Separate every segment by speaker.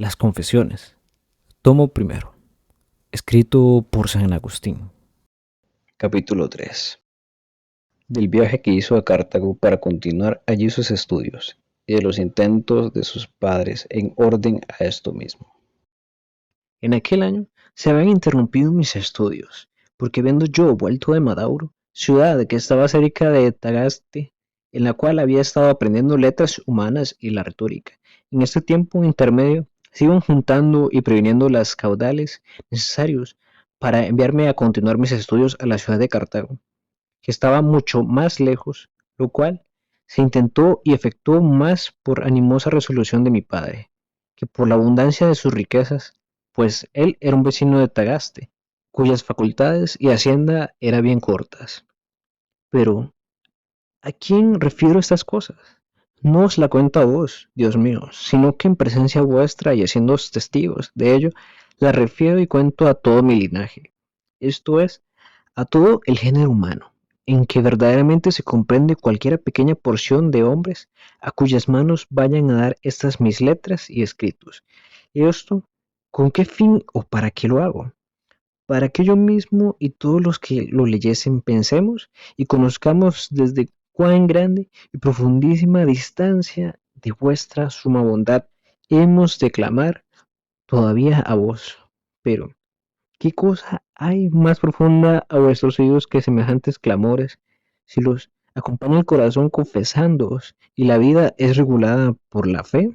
Speaker 1: Las Confesiones, tomo primero, escrito por San Agustín.
Speaker 2: Capítulo 3. Del viaje que hizo a Cartago para continuar allí sus estudios y de los intentos de sus padres en orden a esto mismo.
Speaker 1: En aquel año se habían interrumpido mis estudios, porque habiendo yo vuelto de Madauro, ciudad que estaba cerca de Tagaste, en la cual había estado aprendiendo letras humanas y la retórica, en este tiempo intermedio se iban juntando y previniendo las caudales necesarios para enviarme a continuar mis estudios a la ciudad de Cartago, que estaba mucho más lejos, lo cual se intentó y efectuó más por animosa resolución de mi padre, que por la abundancia de sus riquezas, pues él era un vecino de Tagaste, cuyas facultades y hacienda eran bien cortas. Pero, ¿a quién refiero estas cosas? No os la cuento a vos, Dios mío, sino que en presencia vuestra y haciéndoos testigos de ello, la refiero y cuento a todo mi linaje, esto es, a todo el género humano, en que verdaderamente se comprende cualquiera pequeña porción de hombres a cuyas manos vayan a dar estas mis letras y escritos. ¿Y esto con qué fin o para qué lo hago? Para que yo mismo y todos los que lo leyesen pensemos y conozcamos desde cuán grande y profundísima distancia de vuestra suma bondad hemos de clamar todavía a vos. Pero, ¿qué cosa hay más profunda a vuestros oídos que semejantes clamores, si los acompaña el corazón confesándoos y la vida es regulada por la fe?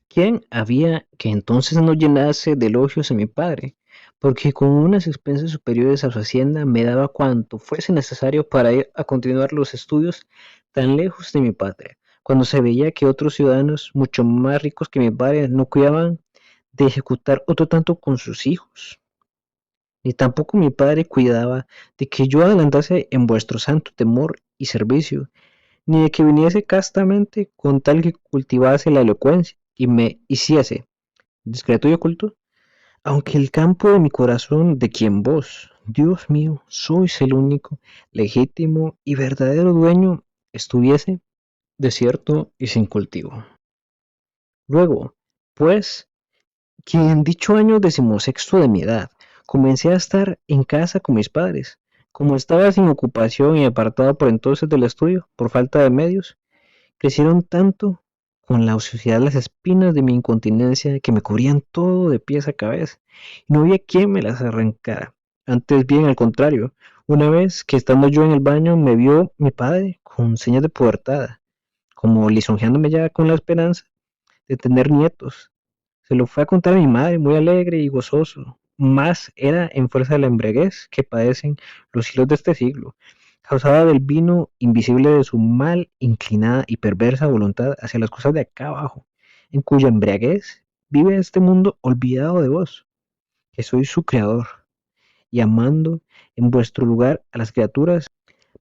Speaker 1: ¿Quién había que entonces no llenase de elogios a mi padre? Porque con unas expensas superiores a su hacienda me daba cuanto fuese necesario para ir a continuar los estudios tan lejos de mi patria, cuando se veía que otros ciudadanos mucho más ricos que mi padre no cuidaban de ejecutar otro tanto con sus hijos. Ni tampoco mi padre cuidaba de que yo adelantase en vuestro santo temor y servicio, ni de que viniese castamente con tal que cultivase la elocuencia y me hiciese discreto y oculto, aunque el campo de mi corazón, de quien vos, Dios mío, sois el único, legítimo y verdadero dueño, estuviese desierto y sin cultivo. Luego, pues, que en dicho año decimosexto de mi edad, comencé a estar en casa con mis padres. Como estaba sin ocupación y apartado por entonces del estudio, por falta de medios, crecieron tanto con la ociosidad las espinas de mi incontinencia que me cubrían todo de pies a cabeza. No había quien me las arrancara. Antes bien, al contrario, una vez que estando yo en el baño me vio mi padre con señas de pubertad, como lisonjeándome ya con la esperanza de tener nietos. Se lo fue a contar a mi madre, muy alegre y gozoso. Más era en fuerza de la embriaguez que padecen los hilos de este siglo, causada del vino invisible de su mal inclinada y perversa voluntad hacia las cosas de acá abajo, en cuya embriaguez vive este mundo olvidado de vos, que sois su creador, y amando en vuestro lugar a las criaturas,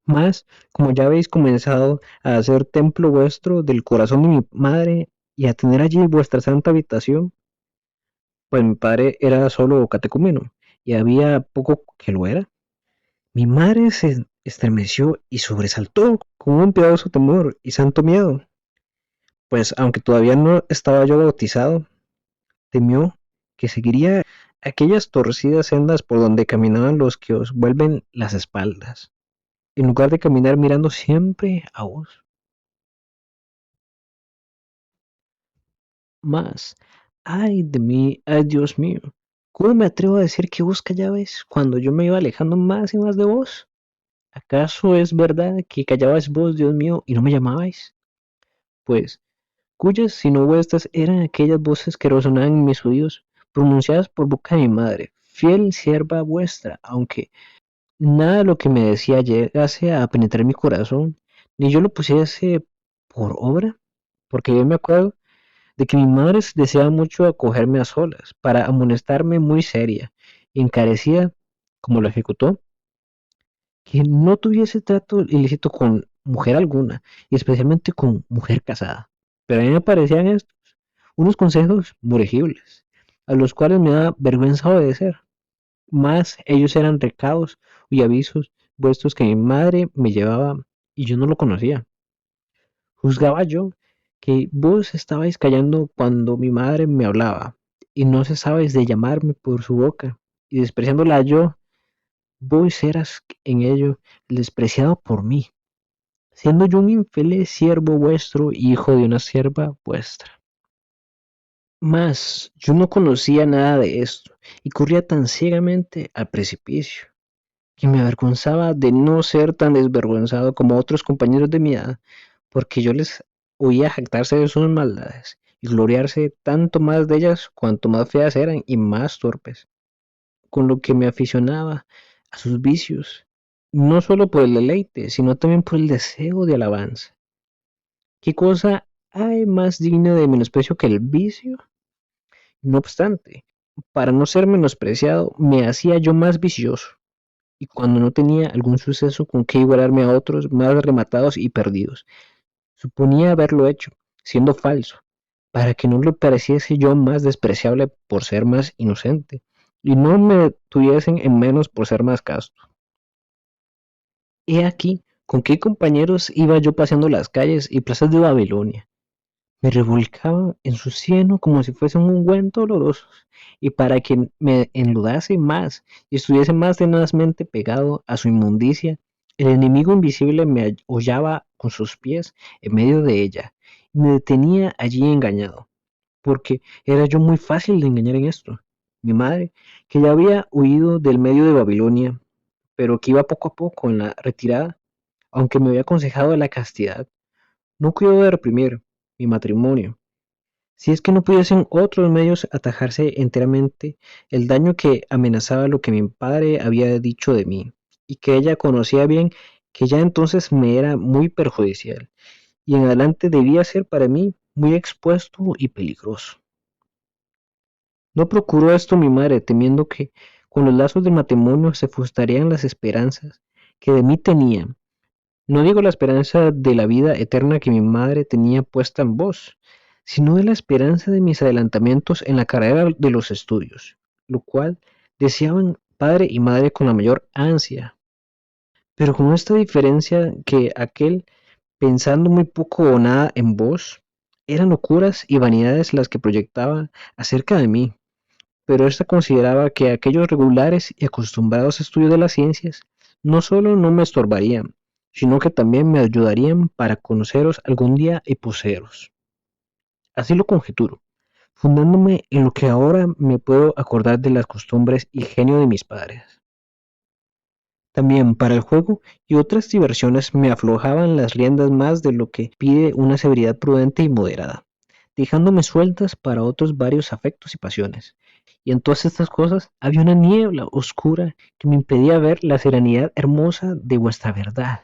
Speaker 1: más como ya habéis comenzado a hacer templo vuestro del corazón de mi madre y a tener allí vuestra santa habitación, pues mi padre era solo catecúmeno y había poco que lo era. Mi madre se estremeció y sobresaltó con un piadoso temor y santo miedo, pues aunque todavía no estaba yo bautizado, temió que seguiría aquellas torcidas sendas por donde caminaban los que os vuelven las espaldas, en lugar de caminar mirando siempre a vos. Mas, ay de mí, ay Dios mío, ¿cómo me atrevo a decir que vos callabais cuando yo me iba alejando más y más de vos? ¿Acaso es verdad que callabais vos, Dios mío, y no me llamabais? Pues, cuyas, si no vuestras, eran aquellas voces que resonaban en mis oídos, pronunciadas por boca de mi madre, fiel sierva vuestra, aunque nada de lo que me decía llegase a penetrar mi corazón, ni yo lo pusiese por obra, porque yo me acuerdo de que mi madre deseaba mucho acogerme a solas, para amonestarme muy seria y encarecida, como lo ejecutó, que no tuviese trato ilícito con mujer alguna, y especialmente con mujer casada. Pero a mí me parecían estos unos consejos murejibles, a los cuales me da vergüenza obedecer. Más ellos eran recados y avisos vuestros que mi madre me llevaba y yo no lo conocía. Juzgaba yo que vos estabais callando cuando mi madre me hablaba, y no cesabais de llamarme por su boca, y despreciándola yo, vos eras en ello el despreciado por mí, siendo yo un infeliz siervo vuestro, hijo de una sierva vuestra. Mas yo no conocía nada de esto, y corría tan ciegamente al precipicio, que me avergonzaba de no ser tan desvergonzado como otros compañeros de mi edad, porque yo les oía jactarse de sus maldades y gloriarse tanto más de ellas cuanto más feas eran y más torpes, con lo que me aficionaba a sus vicios, no solo por el deleite, sino también por el deseo de alabanza. ¿Qué cosa hay más digna de menosprecio que el vicio? No obstante, para no ser menospreciado, me hacía yo más vicioso, y cuando no tenía algún suceso con que igualarme a otros más rematados y perdidos, suponía haberlo hecho, siendo falso, para que no le pareciese yo más despreciable por ser más inocente, y no me tuviesen en menos por ser más casto. He aquí con qué compañeros iba yo paseando las calles y plazas de Babilonia. Me revolcaba en su cieno como si fuesen un ungüento olorosos, y para que me enlodase más y estuviese más tenazmente pegado a su inmundicia, el enemigo invisible me hollaba con sus pies en medio de ella, y me detenía allí engañado, porque era yo muy fácil de engañar en esto. Mi madre, que ya había huido del medio de Babilonia, pero que iba poco a poco en la retirada, aunque me había aconsejado la castidad, no cuidó de reprimir mi matrimonio, si es que no pudiesen otros medios atajarse enteramente el daño que amenazaba lo que mi padre había dicho de mí, y que ella conocía bien que ya entonces me era muy perjudicial, y en adelante debía ser para mí muy expuesto y peligroso. No procuró esto mi madre, temiendo que con los lazos del matrimonio se frustrarían las esperanzas que de mí tenía. No digo la esperanza de la vida eterna que mi madre tenía puesta en vos, sino de la esperanza de mis adelantamientos en la carrera de los estudios, lo cual deseaban padre y madre con la mayor ansia, pero con esta diferencia que aquel, pensando muy poco o nada en vos, eran locuras y vanidades las que proyectaba acerca de mí, pero ésta consideraba que aquellos regulares y acostumbrados estudios de las ciencias no solo no me estorbarían, sino que también me ayudarían para conoceros algún día y poseeros. Así lo conjeturo, fundándome en lo que ahora me puedo acordar de las costumbres y genio de mis padres. También para el juego y otras diversiones me aflojaban las riendas más de lo que pide una severidad prudente y moderada, dejándome sueltas para otros varios afectos y pasiones. Y en todas estas cosas había una niebla oscura que me impedía ver la serenidad hermosa de vuestra verdad.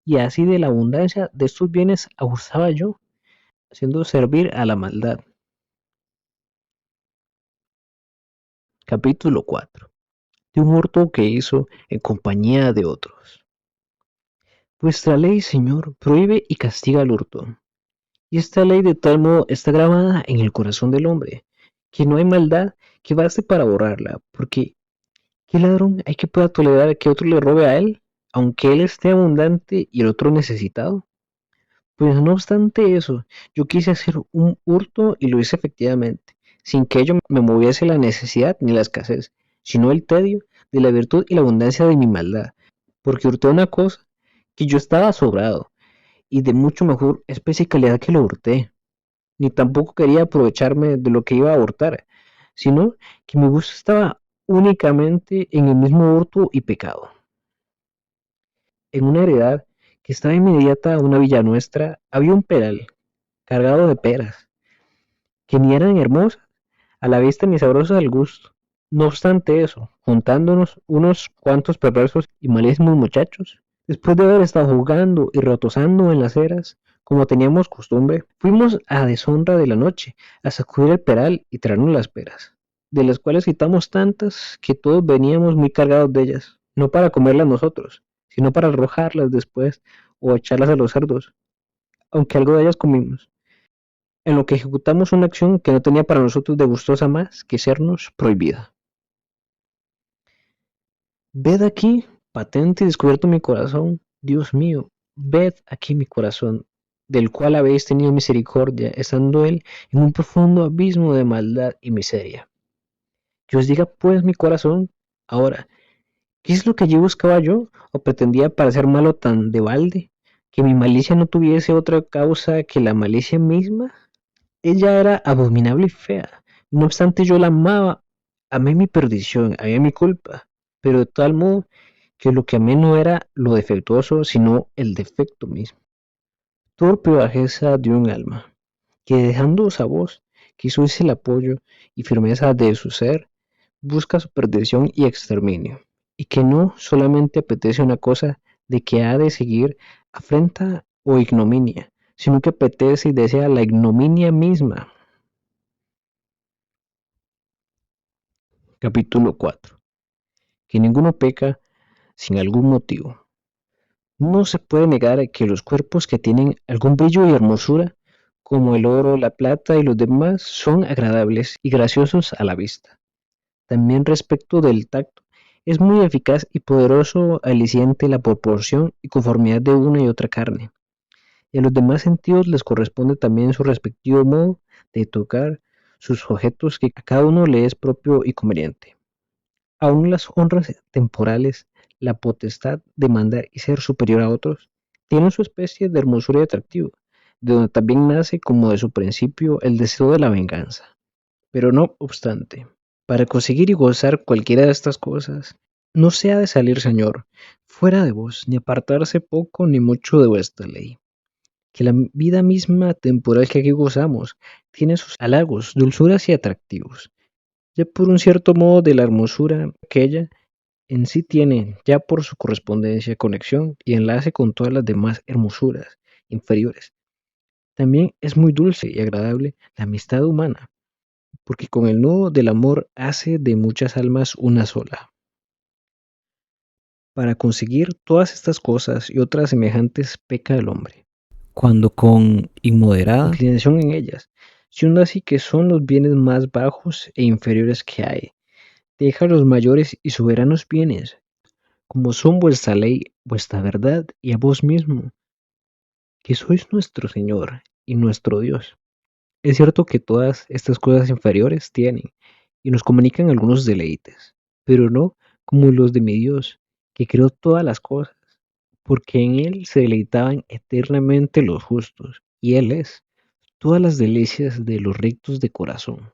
Speaker 1: Y así de la abundancia de estos bienes abusaba yo, haciendo servir a la maldad. Capítulo 4. De un hurto que hizo en compañía de otros. Vuestra ley, Señor, prohíbe y castiga el hurto. Y esta ley de tal modo está grabada en el corazón del hombre, que no hay maldad que baste para borrarla, porque ¿qué ladrón hay que pueda tolerar que otro le robe a él, aunque él esté abundante y el otro necesitado? Pues no obstante eso, yo quise hacer un hurto y lo hice efectivamente, sin que ello me moviese la necesidad ni la escasez, sino el tedio de la virtud y la abundancia de mi maldad, porque hurté una cosa que yo estaba sobrado, y de mucho mejor especie y calidad que lo hurté, ni tampoco quería aprovecharme de lo que iba a hurtar, sino que mi gusto estaba únicamente en el mismo hurto y pecado. En una heredad que estaba inmediata a una villa nuestra, había un peral cargado de peras, que ni eran hermosas a la vista ni sabrosas al gusto. No obstante eso, juntándonos unos cuantos perversos y malísimos muchachos, después de haber estado jugando y retosando en las eras, como teníamos costumbre, fuimos a deshonra de la noche a sacudir el peral y traernos las peras, de las cuales quitamos tantas que todos veníamos muy cargados de ellas, no para comerlas nosotros, sino para arrojarlas después o echarlas a los cerdos, aunque algo de ellas comimos, en lo que ejecutamos una acción que no tenía para nosotros de gustosa más que sernos prohibida. Ved aquí, patente y descubierto mi corazón, Dios mío, ved aquí mi corazón. del cual habéis tenido misericordia, estando él en un profundo abismo de maldad y miseria. Que os diga pues mi corazón, ahora, ¿qué es lo que allí buscaba yo? ¿O pretendía parecer malo tan de balde? ¿Que mi malicia no tuviese otra causa que la malicia misma? Ella era abominable y fea. No obstante, yo la amaba. Amé mi perdición, amé mi culpa. Pero de tal modo que lo que amé no era lo defectuoso, sino el defecto mismo. Torpe bajeza de un alma, que dejándoos a vos, que sois el apoyo y firmeza de su ser, busca su perdición y exterminio, y que no solamente apetece una cosa de que ha de seguir afrenta o ignominia, sino que apetece y desea la ignominia misma. Capítulo 4. Que ninguno peca sin algún motivo. No se puede negar que los cuerpos que tienen algún brillo y hermosura, como el oro, la plata y los demás, son agradables y graciosos a la vista. También respecto del tacto, es muy eficaz y poderoso aliciente la proporción y conformidad de una y otra carne. Y a los demás sentidos les corresponde también su respectivo modo de tocar sus objetos que a cada uno le es propio y conveniente. Aún las honras temporales, la potestad de mandar y ser superior a otros, tienen su especie de hermosura y atractivo, de donde también nace como de su principio el deseo de la venganza. Pero no obstante, para conseguir y gozar cualquiera de estas cosas, no se ha de salir, Señor, fuera de vos, ni apartarse poco ni mucho de vuestra ley. Que la vida misma temporal que aquí gozamos tiene sus halagos, dulzuras y atractivos, ya por un cierto modo de la hermosura que ella en sí tiene, ya por su correspondencia, conexión y enlace con todas las demás hermosuras inferiores. También es muy dulce y agradable la amistad humana, porque con el nudo del amor hace de muchas almas una sola. Para conseguir todas estas cosas y otras semejantes peca el hombre, cuando con inmoderada inclinación en ellas, siendo así que son los bienes más bajos e inferiores que hay, deja los mayores y soberanos bienes, como son vuestra ley, vuestra verdad y a vos mismo, que sois nuestro Señor y nuestro Dios. Es cierto que todas estas cosas inferiores tienen y nos comunican algunos deleites, pero no como los de mi Dios, que creó todas las cosas, porque en Él se deleitaban eternamente los justos, y Él es todas las delicias de los rectos de corazón.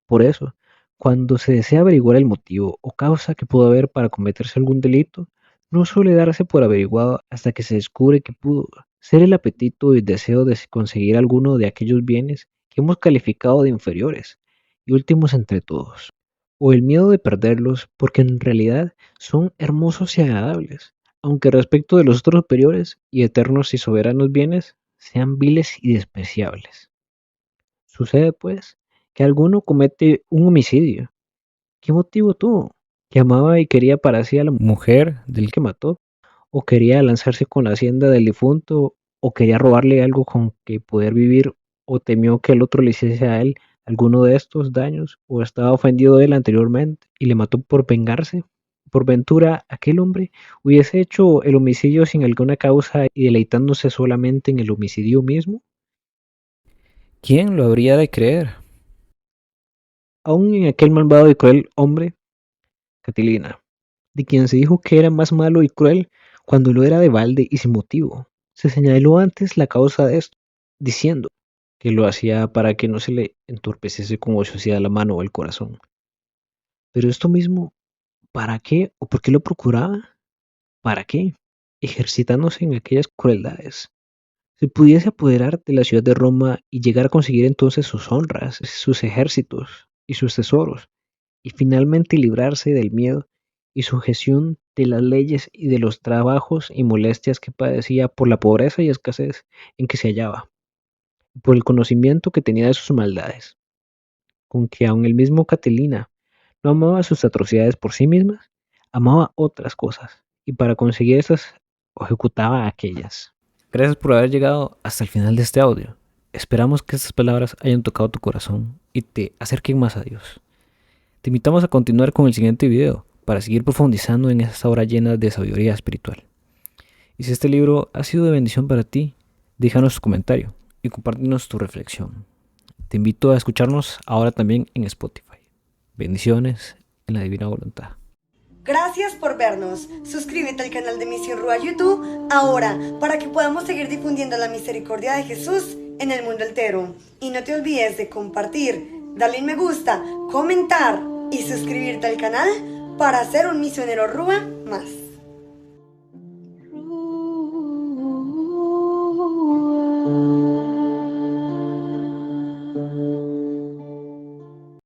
Speaker 1: Por eso, cuando se desea averiguar el motivo o causa que pudo haber para cometerse algún delito, no suele darse por averiguado hasta que se descubre que pudo ser el apetito y el deseo de conseguir alguno de aquellos bienes que hemos calificado de inferiores y últimos entre todos, o el miedo de perderlos porque en realidad son hermosos y agradables, aunque respecto de los otros superiores y eternos y soberanos bienes sean viles y despreciables. Sucede, pues, que alguno comete un homicidio. ¿Qué motivo tuvo? ¿Que amaba y quería para sí a la mujer del que mató? ¿O quería lanzarse con la hacienda del difunto? ¿O quería robarle algo con que poder vivir? ¿O temió que el otro le hiciese a él alguno de estos daños? ¿O estaba ofendido de él anteriormente y le mató por vengarse? Por ventura, aquel hombre hubiese hecho el homicidio sin alguna causa y deleitándose solamente en el homicidio mismo. ¿Quién lo habría de creer? Aún en aquel malvado y cruel hombre, Catilina, de quien se dijo que era más malo y cruel cuando lo era de balde y sin motivo, se señaló antes la causa de esto, diciendo que lo hacía para que no se le entorpeciese con ociosidad la mano o el corazón. Pero esto mismo, ¿para qué o por qué lo procuraba? ¿Para qué? Ejercitándose en aquellas crueldades. Se pudiese apoderar de la ciudad de Roma y llegar a conseguir entonces sus honras, sus ejércitos y sus tesoros, y finalmente librarse del miedo y sujeción de las leyes y de los trabajos y molestias que padecía por la pobreza y escasez en que se hallaba, y por el conocimiento que tenía de sus maldades, con que aun el mismo Catelina no amaba sus atrocidades por sí mismas, amaba otras cosas, y para conseguir esas ejecutaba aquellas. Gracias por haber llegado hasta el final de este audio. Esperamos que estas palabras hayan tocado tu corazón y te acerquen más a Dios. Te invitamos a continuar con el siguiente video para seguir profundizando en esta obra llena de sabiduría espiritual. Y si este libro ha sido de bendición para ti, déjanos tu comentario y compártenos tu reflexión. Te invito a escucharnos ahora también en Spotify. Bendiciones en la divina voluntad.
Speaker 3: Gracias por vernos. Suscríbete al canal de Misión Rúa YouTube ahora para que podamos seguir difundiendo la misericordia de Jesús en el mundo entero. Y no te olvides de compartir, darle un me gusta, comentar y suscribirte al canal para ser un misionero Rúa más.